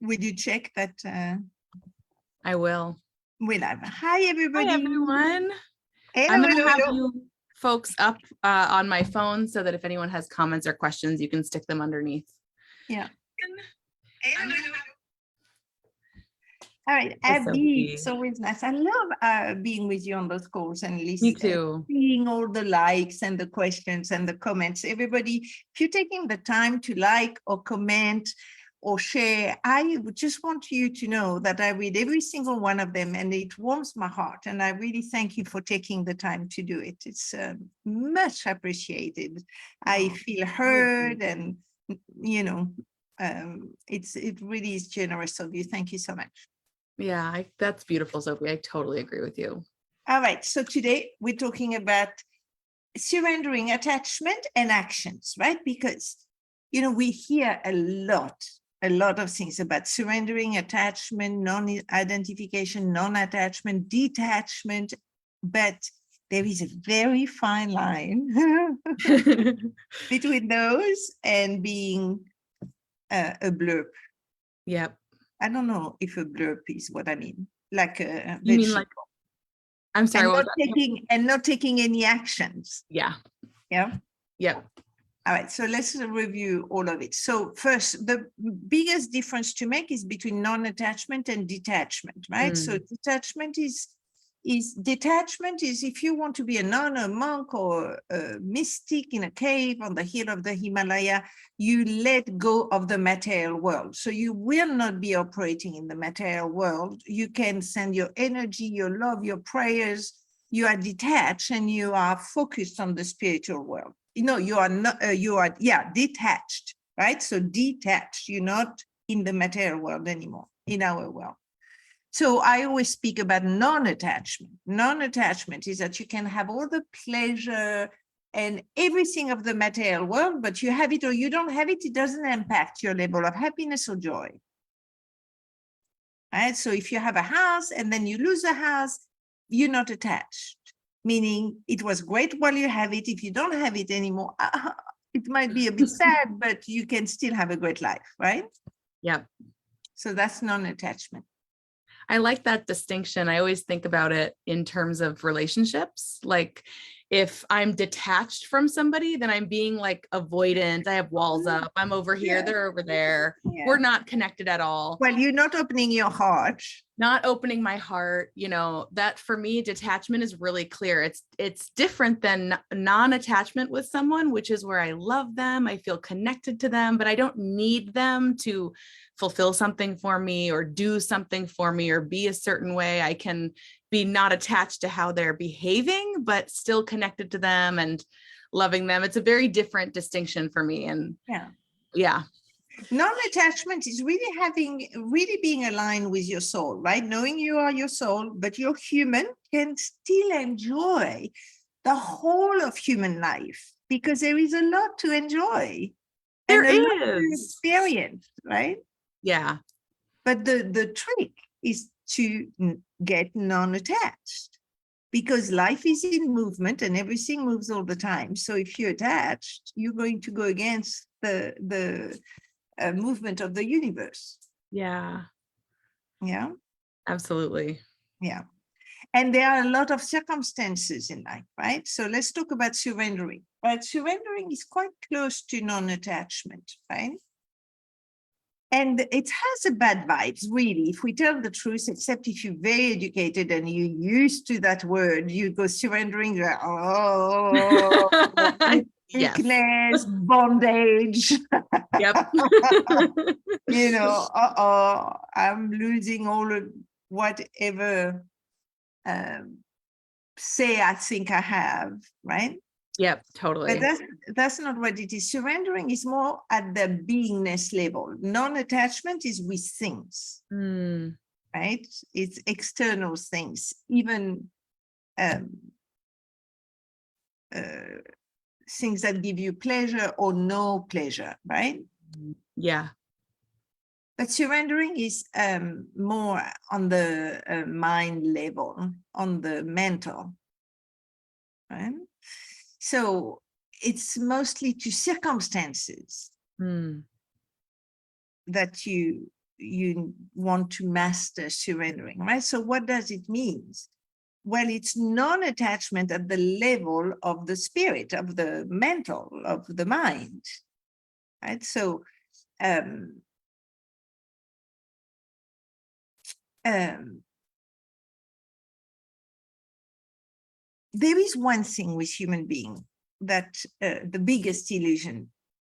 Would you check that? I will. We'll have. Hi, Hi, everybody. everyone. Hello, I'm going to hello, have hello. you folks up on my phone so that if anyone has comments or questions, you can stick them underneath. Yeah. I'm gonna All right, Hi, Abby, Sophie. it's always nice. I love being with you on those calls and Me listening, too. seeing all the likes and the questions and the comments. Everybody, if you're taking the time to like or comment or share, I would just want you to know that I read every single one of them and it warms my heart. And I really thank you for taking the time to do it. It's much appreciated. I feel heard and, you know, it really is generous of you. Thank you so much. Yeah, that's beautiful, Sophie. I totally agree with you. All right. So today we're talking about surrendering attachment and actions, right? Because, you know, we hear a lot of things about surrendering attachment, non-identification, non-attachment, detachment, but there is a very fine line between those and being a blurb. Yep. I don't know if a blurb is what I mean, like a You mean vegetable. like, I'm sorry, And what not was that? not taking any actions. Yeah. Yeah. Yep. All right. So let's review all of it. So first, the biggest difference to make is between non-attachment and detachment, right? So detachment is if you want to be a nun, a monk, or a mystic in a cave on the hill of the Himalaya, you let go of the material world. So you will not be operating in the material world. You can send your energy, your love, your prayers. You are detached and you are focused on the spiritual world. You are not, detached, right? So detached, you're not in the material world anymore, in our world. So I always speak about non-attachment. Non-attachment is that you can have all the pleasure and everything of the material world, but you have it or you don't have it, it doesn't impact your level of happiness or joy. Right? So if you have a house and then you lose the house, you're not attached, meaning it was great while you have it. If you don't have it anymore, it might be a bit sad, but you can still have a great life, right? Yep. So that's non-attachment. I like that distinction. I always think about it in terms of relationships. Like if I'm detached from somebody, then I'm being like avoidant. I have walls up. I'm over here. They're over there. Yeah. We're not connected at all. Well, you're not opening your heart. Not opening my heart, that for me, detachment is really clear. It's different than non-attachment with someone, which is where I love them. I feel connected to them, but I don't need them to fulfill something for me or do something for me or be a certain way. I can be not attached to how they're behaving, but still connected to them and loving them. It's a very different distinction for me. And yeah. Non-attachment is really being aligned with your soul, right? Knowing you are your soul, but your human can still enjoy the whole of human life because there is a lot to enjoy. There and a lot to is. experience, right? Yeah. But the trick is to get non-attached because life is in movement and everything moves all the time. So if you're attached, you're going to go against the movement of the universe. Yeah. Yeah. Absolutely. Yeah. And there are a lot of circumstances in life, right? So let's talk about surrendering. Right? Surrendering is quite close to non-attachment, right? And it has a bad vibes, really, if we tell the truth, except if you're very educated and you're used to that word, you go surrendering, Yes. weakness, bondage. Yep. I'm losing all of whatever say I think I have, right? Yep, totally. But that's not what it is. Surrendering is more at the beingness level. Non-attachment is with things, right? It's external things, even things that give you pleasure or no pleasure, right? Yeah. But surrendering is more on the mind level, on the mental, right? So it's mostly to circumstances that you you want to master surrendering, right? So what does it mean? Well, it's non-attachment at the level of the spirit, of the mental, of the mind, right? So there is one thing with human beings that the biggest illusion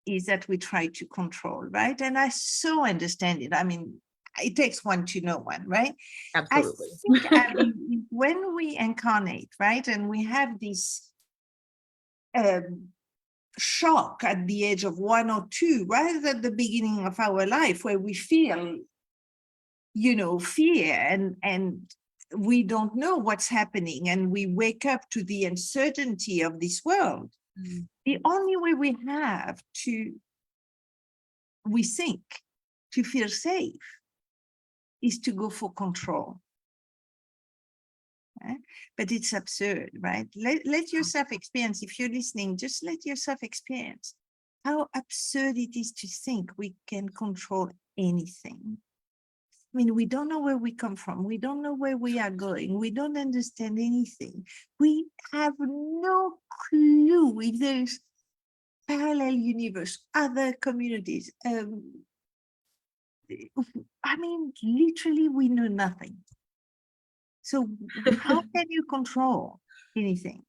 is that we try to control, right? And I so understand it. I mean, it takes one to know one, right? Absolutely. I think, Abby, when we incarnate, right, and we have this shock at the age of 1 or 2, right at the beginning of our life, where we feel, fear and we don't know what's happening, and we wake up to the uncertainty of this world. The only way we have to, we think, to feel safe is to go for control. Right? But it's absurd, right? Let yourself experience. If you're listening, just let yourself experience how absurd it is to think we can control anything. I mean, we don't know where we come from. We don't know where we are going. We don't understand anything. We have no clue if there's parallel universe, other communities. I mean, literally, we know nothing. So how can you control anything?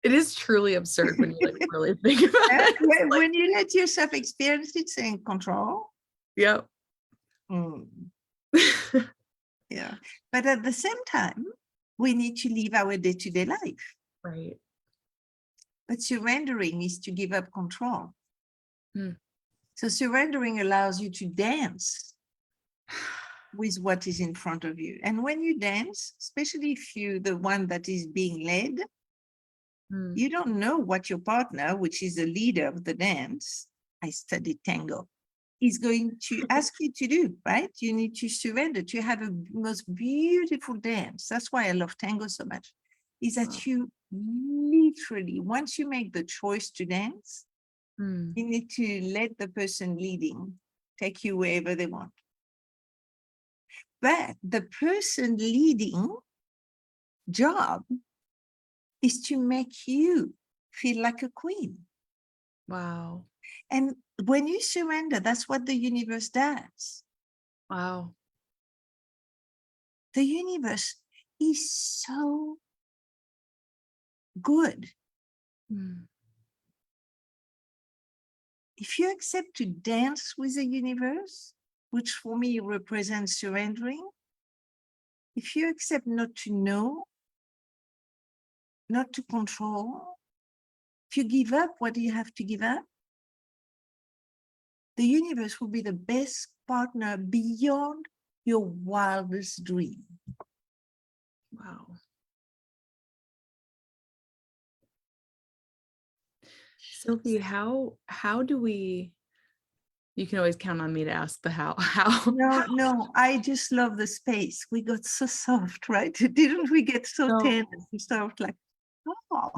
It is truly absurd when you like really think about it. When you let yourself experience it, saying control. Yep. Yeah. But at the same time, we need to live our day-to-day life. Right. But surrendering is to give up control. Hmm. So surrendering allows you to dance with what is in front of you. And when you dance, especially if you're the one that is being led, you don't know what your partner, which is the leader of the dance, I studied tango, is going to ask you to do, right? You need to surrender to have a most beautiful dance. That's why I love tango so much, is that you literally, once you make the choice to dance, you need to let the person leading take you wherever they want. But the person leading job is to make you feel like a queen. Wow. And when you surrender, that's what the universe does. Wow. The universe is so good. If you accept to dance with the universe, which for me represents surrendering, if you accept not to know, not to control, if you give up what you have to give up, the universe will be the best partner beyond your wildest dream. Wow. Sophie, how do we, you can always count on me to ask the how. No, I just love the space. We got so soft, right? Didn't we get so tense and soft, like, oh.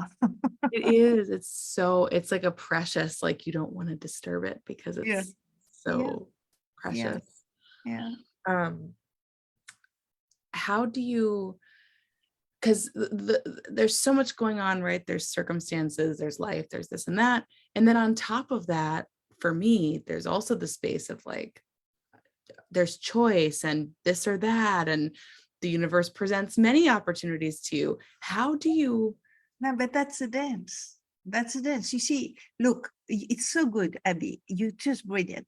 It is. It's like a precious, like you don't want to disturb it because it's so precious. Yeah. How do you, because there's so much going on, right? There's circumstances, there's life, there's this and that. And then on top of that, for me, there's also the space of like, there's choice and this or that. And the universe presents many opportunities to you. How do you? No, but that's a dance. That's a dance. You see, look, it's so good, Abby. You're just brilliant.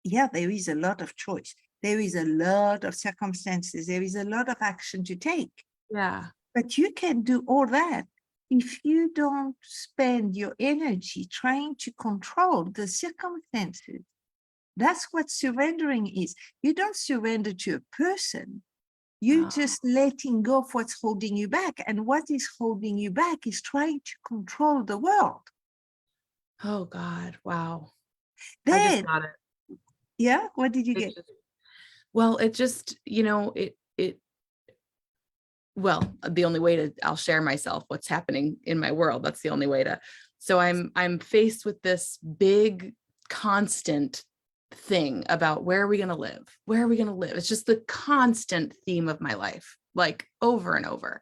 Yeah, there is a lot of choice. There is a lot of circumstances. There is a lot of action to take. Yeah. But you can do all that if you don't spend your energy trying to control the circumstances. That's what surrendering is. You don't surrender to a person. You're just letting go of what's holding you back. And what is holding you back is trying to control the world. Oh God. Wow. Then, I just got it. Yeah. What did you get? Well, it just, well, the only way to, I'll share myself, what's happening in my world. That's the only way to, so I'm faced with this big, constant thing about where are we going to live? Where are we going to live? It's just the constant theme of my life, like over and over.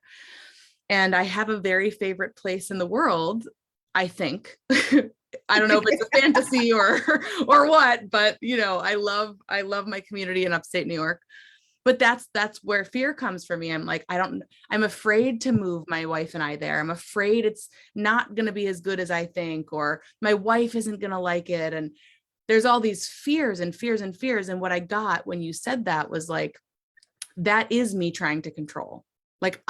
And I have a very favorite place in the world, I think. I don't know if it's a fantasy or what, but you know, I love my community in upstate New York. But that's where fear comes for me. I'm like, I'm afraid to move my wife and I there. I'm afraid it's not going to be as good as I think, or my wife isn't going to like it. And there's all these fears and fears and fears. And what I got when you said that was like, that is me trying to control. Like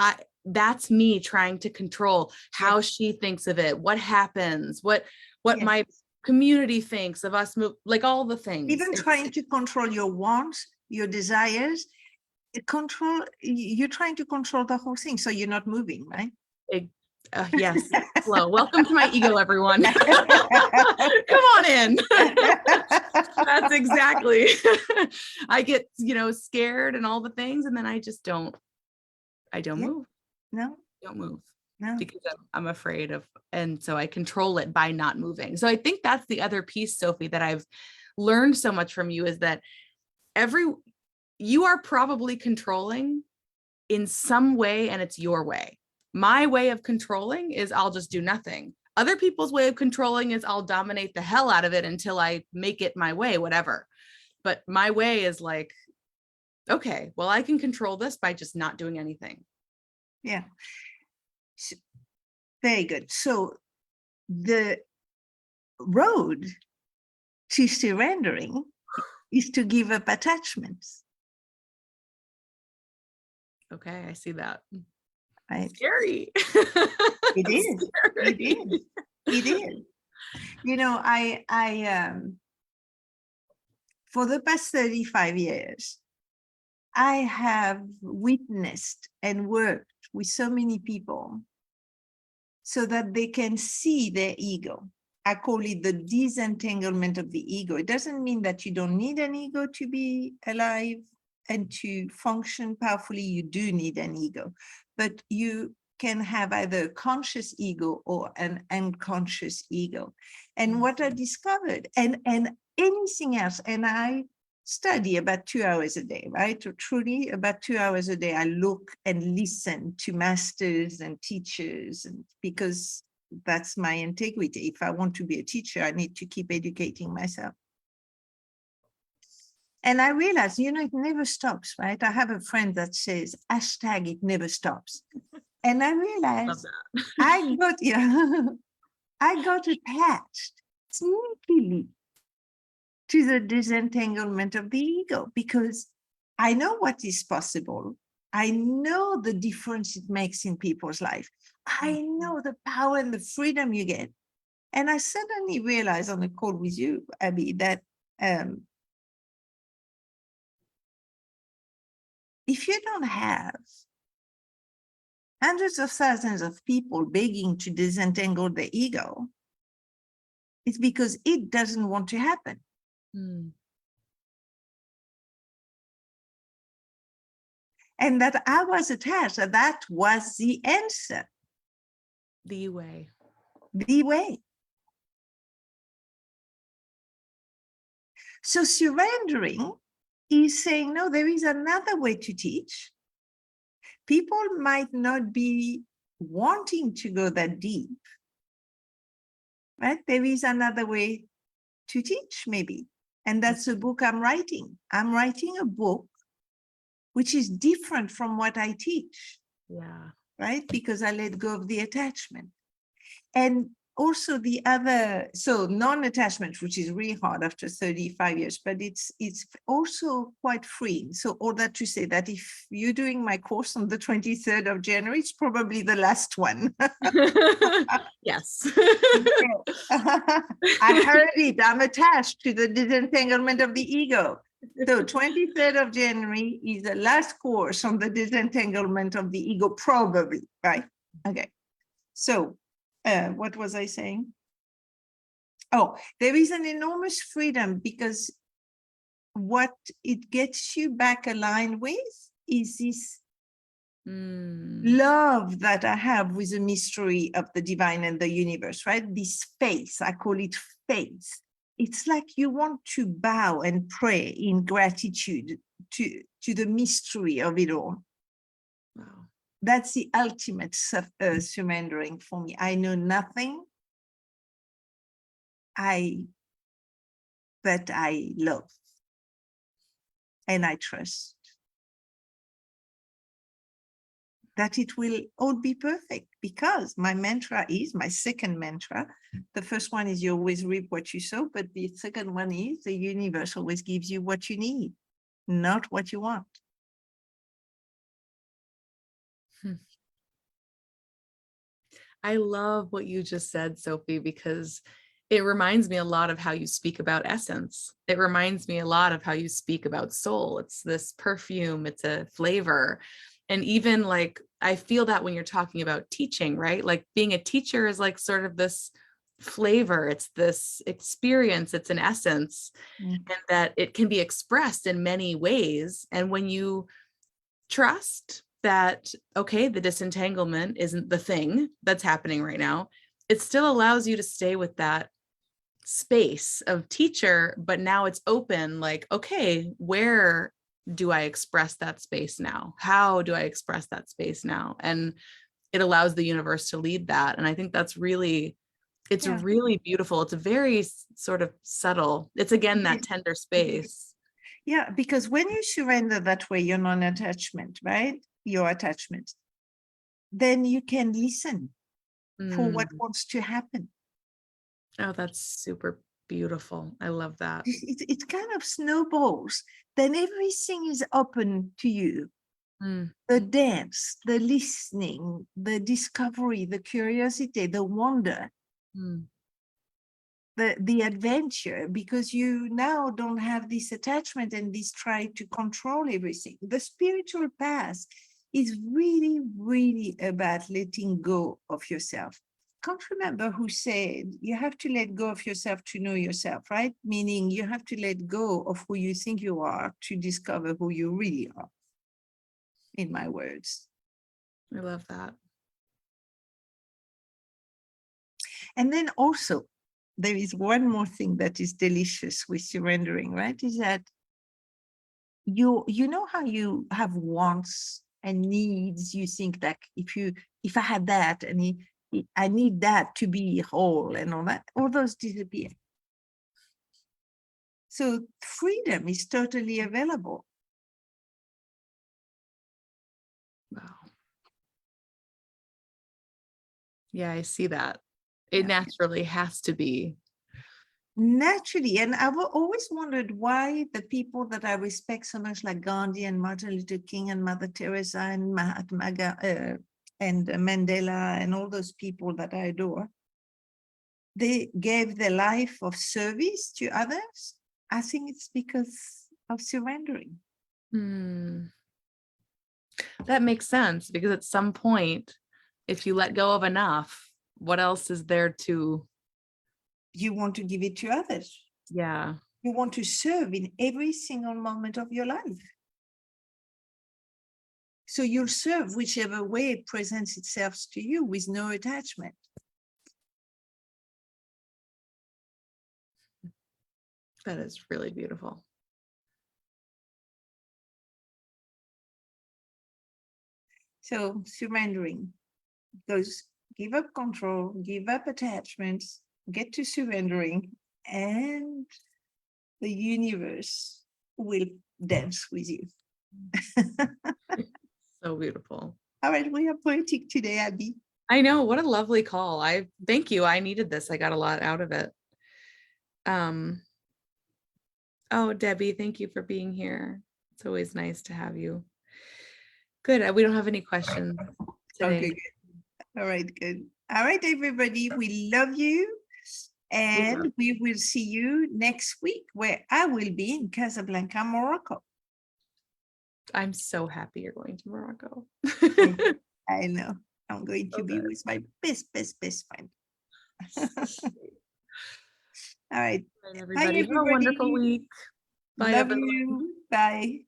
that's me trying to control how she thinks of it, what happens, what my community thinks of us, like all the things. Even trying to control your wants, your desires, you're trying to control the whole thing. So you're not moving, right? Yes. Hello. Welcome to my ego, everyone. Come on in. That's exactly. I get, scared and all the things. And then I just don't move. No. Don't move. No. Because I'm afraid of, and so I control it by not moving. So I think that's the other piece, Sophie, that I've learned so much from you, is that you are probably controlling in some way, and it's your way. My way of controlling is I'll just do nothing. Other people's way of controlling is I'll dominate the hell out of it until I make it my way, whatever. But my way is like, okay, well, I can control this by just not doing anything. Yeah. Very good. So the road to surrendering is to give up attachments. Okay, I see that. Right? Scary. It is. Scary. It is. It is. I for the past 35 years, I have witnessed and worked with so many people so that they can see their ego. I call it the disentanglement of the ego. It doesn't mean that you don't need an ego to be alive and to function powerfully. You do need an ego, but you can have either a conscious ego or an unconscious ego. And what I discovered, and anything else, and I study about 2 hours a day, right? So truly about 2 hours a day, I look and listen to masters and teachers, and because that's my integrity. If I want to be a teacher, I need to keep educating myself. And I realized, it never stops, right? I have a friend that says, #it never stops. And I realized I got attached sneakily to the disentanglement of the ego, because I know what is possible. I know the difference it makes in people's life. I know the power and the freedom you get. And I suddenly realized on the call with you, Abby, that if you don't have hundreds of thousands of people begging to disentangle the ego, it's because it doesn't want to happen. And that I was attached, that was the answer. The way. The way. So surrendering is saying, no, there is another way to teach. People might not be wanting to go that deep, right? There is another way to teach, maybe. And that's a book I'm writing. I'm writing a book which is different from what I teach. Yeah. Right? Because I let go of the attachment. And also the other, so non-attachment, which is really hard after 35 years, but it's also quite freeing. So all that to say that if you're doing my course on the 23rd of January, it's probably the last one. Yes. I heard it. I'm attached to the disentanglement of the ego. So 23rd of January is the last course on the disentanglement of the ego, probably, right? Okay. So what was I saying? Oh, there is an enormous freedom, because what it gets you back aligned with is this love that I have with the mystery of the divine and the universe, right? This faith, I call it faith. it's like you want to bow and pray in gratitude to the mystery of it all. Wow. That's the ultimate surrendering for me. I know nothing, but I love and I trust that it will all be perfect, because my mantra is, my second mantra, the first one is you always reap what you sow, but the second one is the universe always gives you what you need, not what you want. I love what you just said, Sophie, because it reminds me a lot of how you speak about essence. It reminds me a lot of how you speak about soul. It's this perfume, it's a flavor. And even like, I feel that when you're talking about teaching, right? Like being a teacher is like sort of this flavor, it's this experience, it's an essence, and that it can be expressed in many ways. And when you trust that, okay, the disentanglement isn't the thing that's happening right now, it still allows you to stay with that space of teacher, but now it's open, like, okay, where do I express that space now? How do I express that space now? And it allows the universe to lead that. And I think that's really, it's really beautiful. It's a very sort of subtle, it's again, that tender space. Yeah, because when you surrender that way, your non-attachment, right? Your attachment, then you can listen for what wants to happen. Oh, that's super beautiful. I love that. It kind of snowballs. Then everything is open to you. The dance, the listening, the discovery, the curiosity, the wonder, the adventure, because you now don't have this attachment and this try to control everything. The spiritual path is really, really about letting go of yourself. Can't remember who said you have to let go of yourself to know yourself, right? Meaning you have to let go of who you think you are to discover who you really are, in my words. I love that. And then also, there is one more thing that is delicious with surrendering, right? Is that you know how you have wants and needs. You think that if I had that and I need that to be whole and all that, all those disappear. So freedom is totally available. Wow. Yeah, I see that. It naturally has to be. Naturally. And I've always wondered why the people that I respect so much, like Gandhi and Martin Luther King and Mother Teresa and Mahatma and Mandela and all those people that I adore, they gave their life of service to others. I think it's because of surrendering. That makes sense, because at some point, if you let go of enough, what else is there to? You want to give it to others. Yeah. You want to serve in every single moment of your life. So you'll serve whichever way it presents itself to you with no attachment. That is really beautiful. So surrendering goes, give up control, give up attachments, get to surrendering, and the universe will dance with you. So beautiful. All right, we are poetic today, Abby. I know, what a lovely call. I thank you. I needed this. I got a lot out of it. Oh, Debbie, thank you for being here. It's always nice to have you. Good. We don't have any questions today. Okay, good. All right, good. All right, everybody, we love you. And we will see you next week, where I will be in Casablanca, Morocco. I'm so happy you're going to Morocco. I know. I'm going to be with my best friend. All right. Bye, everybody. Have a wonderful week. Bye, Love everyone. you. Bye.